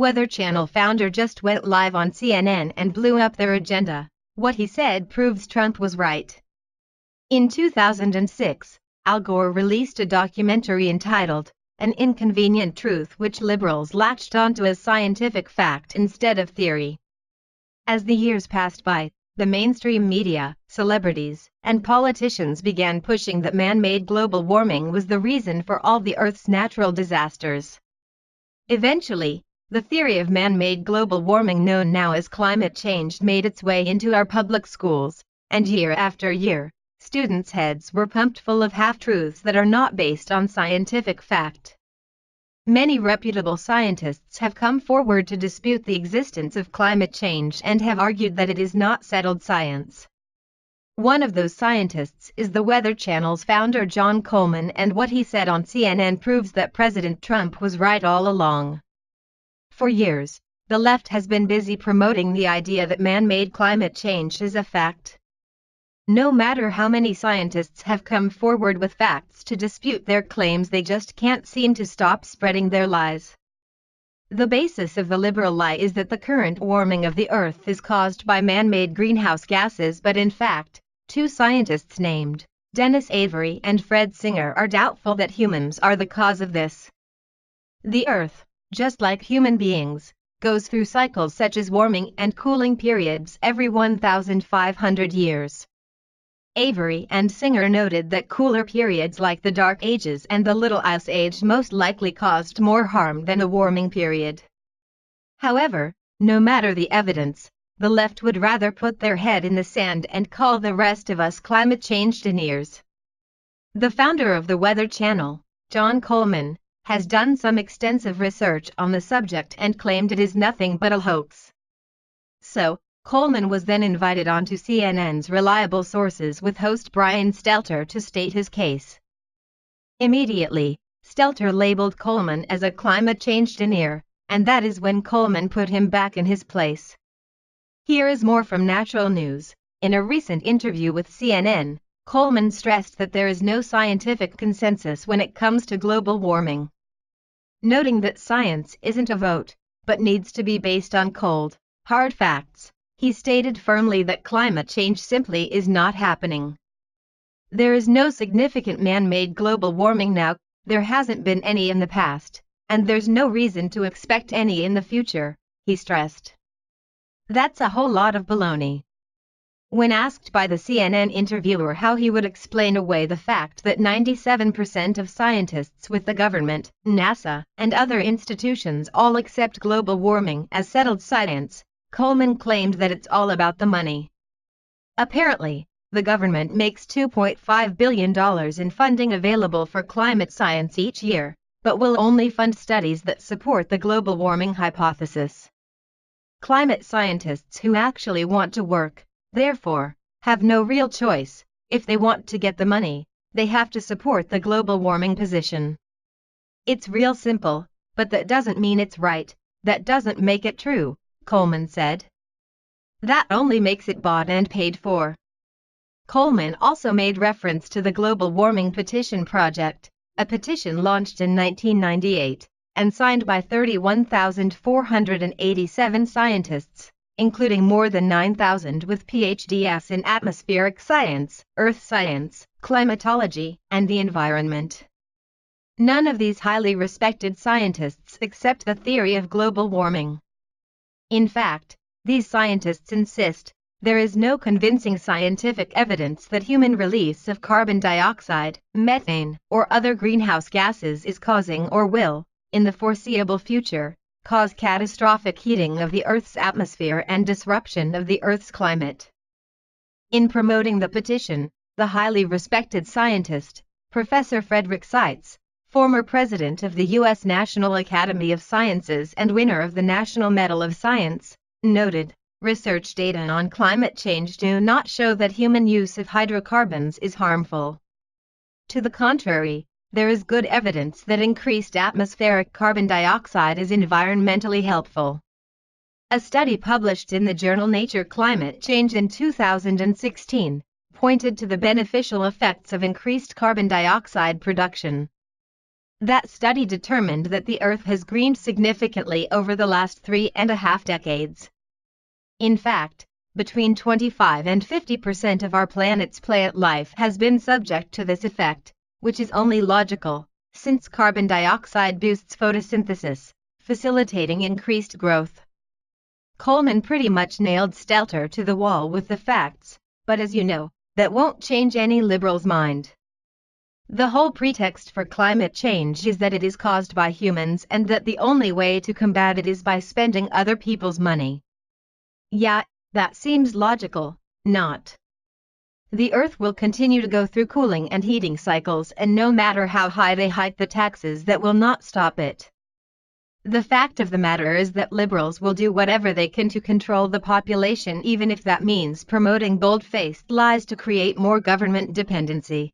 Weather Channel founder just went live on CNN and blew up their agenda. What he said proves Trump was right. In 2006, Al Gore released a documentary entitled An Inconvenient Truth, which liberals latched onto as scientific fact instead of theory. As the years passed by, the mainstream media, celebrities, and politicians began pushing that man-made global warming was the reason for all the Earth's natural disasters. Eventually, the theory of man-made global warming, known now as climate change, made its way into our public schools, and year after year, students' heads were pumped full of half-truths that are not based on scientific fact. Many reputable scientists have come forward to dispute the existence of climate change and have argued that it is not settled science. One of those scientists is the Weather Channel's founder John Coleman, and what he said on CNN proves that President Trump was right all along. For years, the left has been busy promoting the idea that man-made climate change is a fact. No matter how many scientists have come forward with facts to dispute their claims, they just can't seem to stop spreading their lies. The basis of the liberal lie is that the current warming of the Earth is caused by man-made greenhouse gases, but in fact, two scientists named Dennis Avery and Fred Singer are doubtful that humans are the cause of this. The Earth, just like human beings, goes through cycles such as warming and cooling periods every 1,500 years. Avery and Singer noted that cooler periods like the Dark Ages and the Little Ice Age most likely caused more harm than a warming period. However, no matter the evidence, the left would rather put their head in the sand and call the rest of us climate change deniers. The founder of the Weather Channel, John Coleman, has done some extensive research on the subject and claimed it is nothing but a hoax. So, Coleman was then invited onto CNN's Reliable Sources with host Brian Stelter to state his case. Immediately, Stelter labeled Coleman as a climate change denier, and that is when Coleman put him back in his place. Here is more from Natural News. In a recent interview with CNN, Coleman stressed that there is no scientific consensus when it comes to global warming. Noting that science isn't a vote, but needs to be based on cold, hard facts, he stated firmly that climate change simply is not happening. There is no significant man-made global warming now, there hasn't been any in the past, and there's no reason to expect any in the future, he stressed. That's a whole lot of baloney. When asked by the CNN interviewer how he would explain away the fact that 97% of scientists with the government, NASA, and other institutions all accept global warming as settled science, Coleman claimed that it's all about the money. Apparently, the government makes $2.5 billion in funding available for climate science each year, but will only fund studies that support the global warming hypothesis. Climate scientists who actually want to work, therefore, have no real choice. If they want to get the money, they have to support the global warming position. It's real simple, but that doesn't mean it's right, that doesn't make it true, Coleman said. That only makes it bought and paid for. Coleman also made reference to the Global Warming Petition Project, a petition launched in 1998, and signed by 31,487 scientists, including more than 9,000 with PhDs in atmospheric science, earth science, climatology, and the environment. None of these highly respected scientists accept the theory of global warming. In fact, these scientists insist there is no convincing scientific evidence that human release of carbon dioxide, methane, or other greenhouse gases is causing or will, in the foreseeable future, cause catastrophic heating of the Earth's atmosphere and disruption of the Earth's climate. In promoting the petition, the highly respected scientist, Professor Frederick Seitz, former president of the U.S. National Academy of Sciences and winner of the National Medal of Science, noted, research data on climate change do not show that human use of hydrocarbons is harmful. To the contrary, there is good evidence that increased atmospheric carbon dioxide is environmentally helpful. A study published in the journal Nature Climate Change in 2016 pointed to the beneficial effects of increased carbon dioxide production. That study determined that the Earth has greened significantly over the last 3.5 decades. In fact, between 25 and 50% of our planet's plant life has been subject to this effect, which is only logical, since carbon dioxide boosts photosynthesis, facilitating increased growth. Coleman pretty much nailed Stelter to the wall with the facts, but as you know, that won't change any liberal's mind. The whole pretext for climate change is that it is caused by humans and that the only way to combat it is by spending other people's money. Yeah, that seems logical, not? The Earth will continue to go through cooling and heating cycles, and no matter how high they hike the taxes, that will not stop it. The fact of the matter is that liberals will do whatever they can to control the population, even if that means promoting bold-faced lies to create more government dependency.